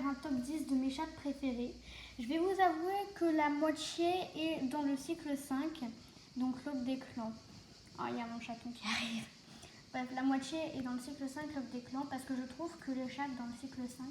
faire un top 10 de mes chattes préférées. Je vais vous avouer que la moitié est dans le cycle 5, donc l'aube des clans. Oh, il y a mon chaton qui arrive. Bref, la moitié est dans le cycle 5, l'aube des clans, parce que je trouve que les chattes dans le cycle 5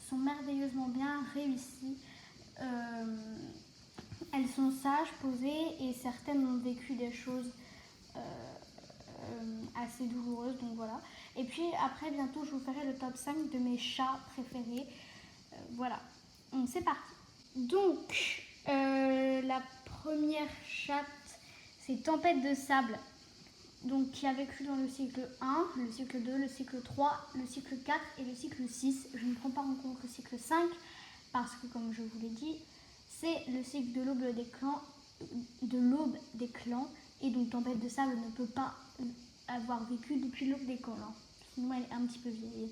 sont merveilleusement bien réussies. Elles sont sages, posées, et certaines ont vécu des choses assez douloureuses, donc voilà. Et puis après, bientôt, je vous ferai le top 5 de mes chats préférés. Voilà, c'est parti. Donc, la première chatte, c'est Tempête de sable, donc, qui a vécu dans le cycle 1, le cycle 2, le cycle 3, le cycle 4 et le cycle 6. Je ne prends pas en compte le cycle 5 parce que, comme je vous l'ai dit, c'est le cycle de l'aube des clans, et donc Tempête de sable ne peut pas avoir vécu depuis l'aube des clans, sinon elle est un petit peu vieille.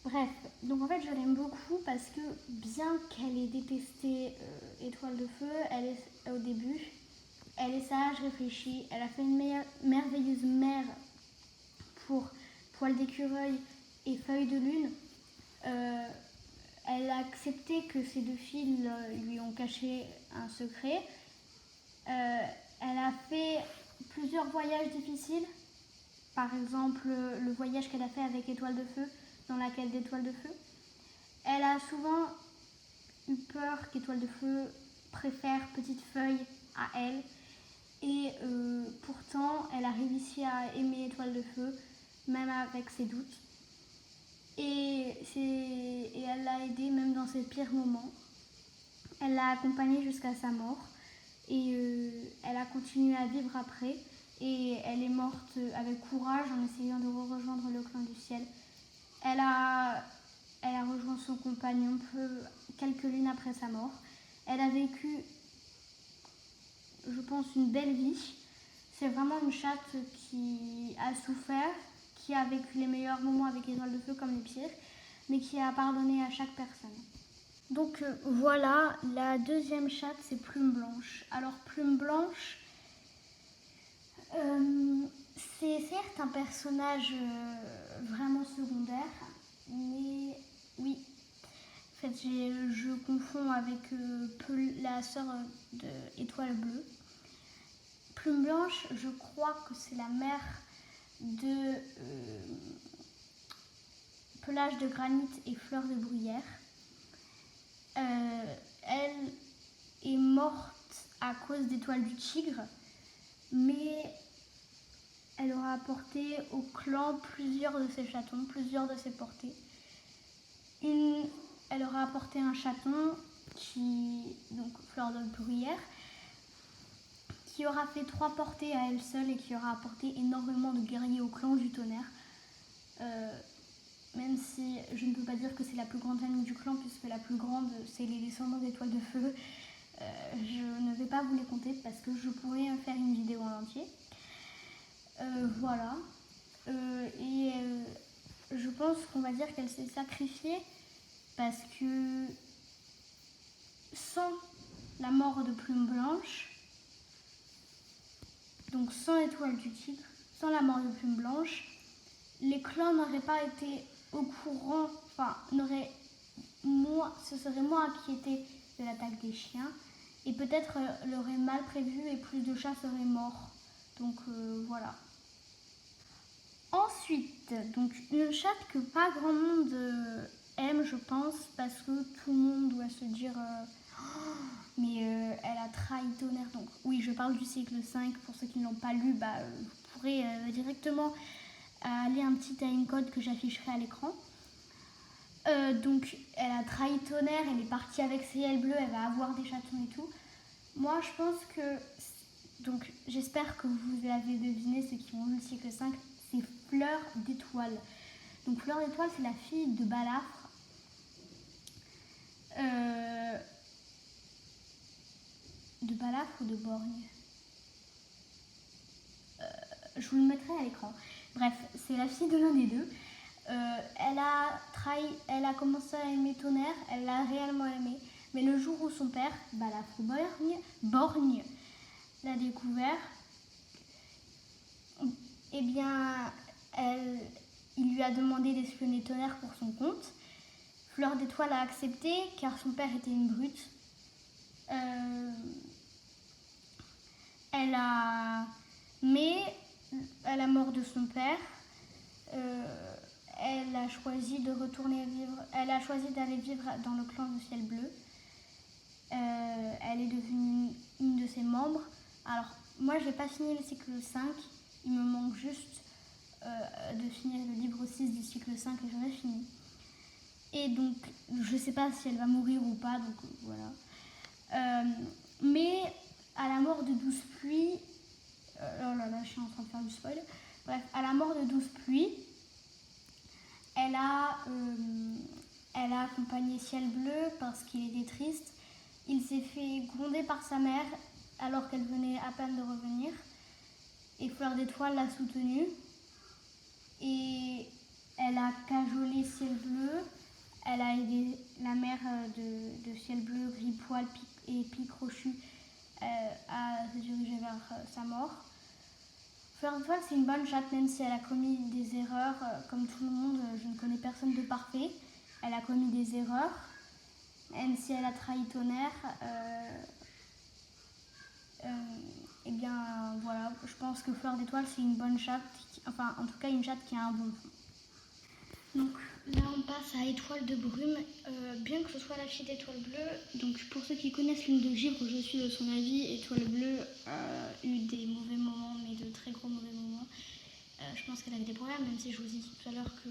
Bref, donc en fait je l'aime beaucoup parce que bien qu'elle ait détesté Étoile de Feu, elle est au début, elle est sage, réfléchie, elle a fait une merveilleuse mère pour Poil d'écureuil et Feuille de lune. Elle a accepté que ses deux filles lui ont caché un secret. Elle a fait plusieurs voyages difficiles. Par exemple, le voyage qu'elle a fait avec Étoile de Feu, dans la quête d'Étoile de Feu. Elle a souvent eu peur qu'Étoile de Feu préfère Petite Feuille à elle. Et pourtant, elle a réussi à aimer Étoile de Feu, même avec ses doutes. Et elle l'a aidée même dans ses pires moments. Elle l'a accompagnée jusqu'à sa mort. Et elle a continué à vivre après. Et elle est morte avec courage en essayant de rejoindre le clan du ciel. Elle a rejoint son compagnon quelques lunes après sa mort. Elle a vécu, je pense, une belle vie. C'est vraiment une chatte qui a souffert, qui a vécu les meilleurs moments avec Étoile de Feu comme les pires, mais qui a pardonné à chaque personne. Donc voilà, la deuxième chatte, c'est Plume Blanche. Alors Plume Blanche, c'est certes un personnage vraiment secondaire, mais oui, en fait je confonds avec la sœur de Étoile Bleue. Plume Blanche, je crois que c'est la mère de Pelage de Granit et Fleur de Bruyère. Elle est morte à cause d'Étoile du Tigre, mais elle aura apporté au clan plusieurs de ses chatons, plusieurs de ses portées. Elle aura apporté un chaton, donc Fleur de Bruyère, qui aura fait 3 portées à elle seule et qui aura apporté énormément de guerriers au clan du tonnerre. Même si je ne peux pas dire que c'est la plus grande famille du clan, puisque la plus grande, c'est les descendants d'Étoile de Feu. Je ne vais pas vous les compter parce que je pourrais faire une vidéo en entier. Voilà. Je pense qu'on va dire qu'elle s'est sacrifiée parce que sans la mort de Plume Blanche, donc sans Étoile du Tigre, sans la mort de Plume Blanche, les clans n'auraient pas été au courant, enfin, se seraient moins inquiétés de l'attaque des chiens et peut-être l'auraient mal prévu et plus de chats seraient morts. Donc voilà. Ensuite, donc une chatte que pas grand monde aime, je pense, parce que tout le monde doit se dire mais elle a trahi Tonnerre. Donc oui, je parle du cycle 5. Pour ceux qui ne l'ont pas lu, vous pourrez directement aller un petit timecode que j'afficherai à l'écran. Donc elle a trahi Tonnerre, elle est partie avec ses ailes bleues, elle va avoir des chatons et tout. Moi je pense que, donc j'espère que vous l'avez deviné, ceux qui ont lu le cycle 5, c'est Fleur d'Étoile. Donc Fleur d'Étoile, c'est la fille de Balafre. De Balafre ou de Borgne, je vous le mettrai à l'écran. Bref, c'est la fille de l'un des deux. Elle a commencé à aimer Tonnerre, elle l'a réellement aimé. Mais le jour où son père, Balafre Borgne, l'a découvert, eh bien, il lui a demandé d'espionner Tonnerre pour son compte. Fleur d'Étoile a accepté car son père était une brute. Mais à la mort de son père, elle a choisi de retourner vivre. Elle a choisi d'aller vivre dans le clan du ciel bleu. Elle est devenue une de ses membres. Alors, moi, je n'ai pas fini le cycle 5. Il me manque juste de finir le livre 6 du cycle 5 et j'aurai fini. Et donc, je ne sais pas si elle va mourir ou pas, donc voilà. Mais à la mort de Douze Pluies, oh là là, je suis en train de faire du spoil. Bref, à la mort de Douze Pluies, elle a accompagné Ciel Bleu parce qu'il était triste. Il s'est fait gronder par sa mère alors qu'elle venait à peine de revenir. Et Fleur d'Étoile l'a soutenue. Et elle a cajolé Ciel Bleu. Elle a aidé la mère de Ciel Bleu, Gris-Poil et Pic Crochu à se diriger vers sa mort. Fleur d'Étoile, c'est une bonne chatte, même si elle a commis des erreurs. Comme tout le monde, je ne connais personne de parfait. Elle a commis des erreurs. Même si elle a trahi Tonnerre, eh bien voilà, je pense que Fleur d'Étoile, c'est une bonne chatte. Enfin, en tout cas, une chatte qui a un bon fond. Donc là, on passe à Étoile de Brume, bien que ce soit la fille d'Étoile Bleue. Donc pour ceux qui connaissent Lune de Givre, je suis de son avis. Étoile Bleue a eu des mauvais moments, mais de très gros mauvais moments. Je pense qu'elle avait des problèmes, même si je vous ai dit tout à l'heure que...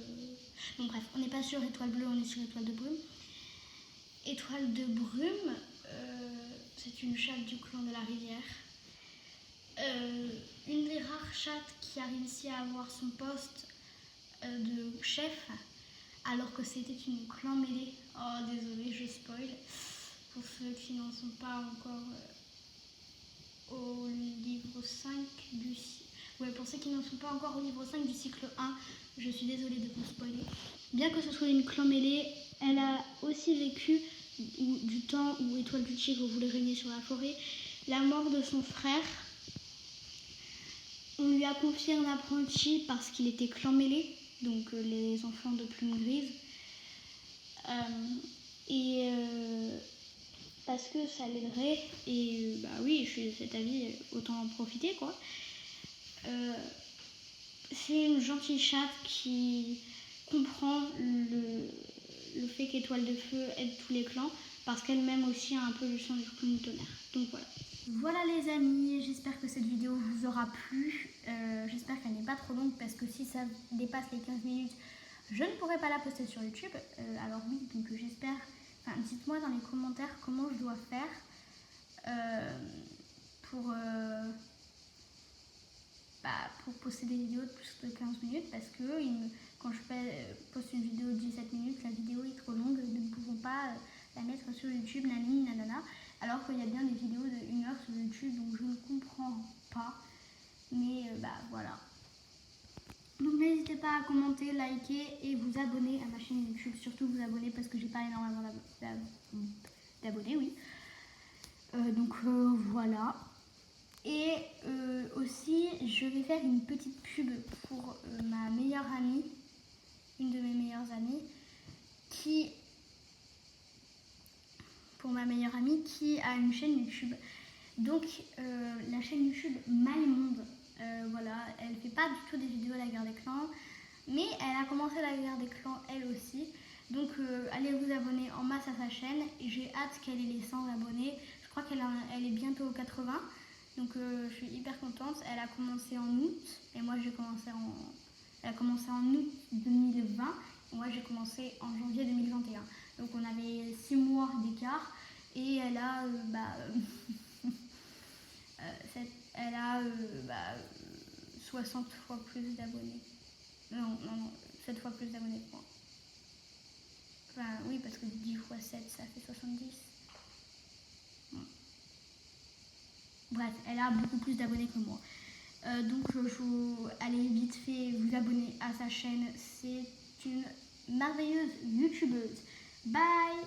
Bon bref, on n'est pas sur Étoile Bleue, on est sur Étoile de Brume. Étoile de Brume, c'est une chatte du clan de la Rivière. Une des rares chattes qui a réussi à avoir son poste de chef, alors que c'était une clan mêlée. Oh, désolée, je spoil. Pour ceux qui n'en sont pas encore au livre 5 du cycle. Ouais, pour ceux qui n'en sont pas encore au livre 5 du cycle 1, je suis désolée de vous spoiler. Bien que ce soit une clan mêlée, elle a aussi vécu du temps où Étoile du Tigre voulait régner sur la forêt, la mort de son frère. On lui a confié un apprenti parce qu'il était clan mêlé, donc les enfants de plume grise. Parce que ça l'aiderait, et bah oui, je suis de cet avis, autant en profiter quoi. C'est une gentille chatte qui comprend le fait qu'Étoile de Feu aide tous les clans, parce qu'elle-même aussi a un peu le sang du clan du Tonnerre. Donc voilà. Voilà les amis, j'espère que cette vidéo vous aura plu. J'espère qu'elle n'est pas trop longue, parce que si ça dépasse les 15 minutes, je ne pourrai pas la poster sur YouTube. Alors oui, donc j'espère... Enfin, dites-moi dans les commentaires comment je dois faire pour poster des vidéos de plus de 15 minutes, parce que quand je poste une vidéo de 17 minutes, la vidéo est trop longue, nous ne pouvons pas la mettre sur YouTube, nanana, alors qu'il y a bien des vidéos de 1 heure sur YouTube, donc je ne comprends pas. Mais voilà. Donc n'hésitez pas à commenter, liker et vous abonner à ma chaîne YouTube. Surtout vous abonner parce que j'ai pas énormément d'abonnés, oui. Voilà. Et aussi, je vais faire une petite pub pour ma meilleure amie, une de mes meilleures amies, qui a une chaîne YouTube. Donc la chaîne YouTube MyMonde. Voilà, elle fait pas du tout des vidéos de la guerre des clans, mais elle a commencé la guerre des clans elle aussi. Donc allez vous abonner en masse à sa chaîne. J'ai hâte qu'elle ait les 100 abonnés. Je crois qu'elle est bientôt aux 80. Donc je suis hyper contente. Elle a commencé en août et moi j'ai commencé elle a commencé en août 2020 et moi j'ai commencé en janvier 2021. Donc on avait 6 mois d'écart et elle a elle a 60 fois plus d'abonnés. Non, 7 fois plus d'abonnés que moi. Enfin oui, parce que 10 fois 7 ça fait 70. Bref, elle a beaucoup plus d'abonnés que moi. Donc allez vite fait vous abonner à sa chaîne. C'est une merveilleuse youtubeuse. Bye!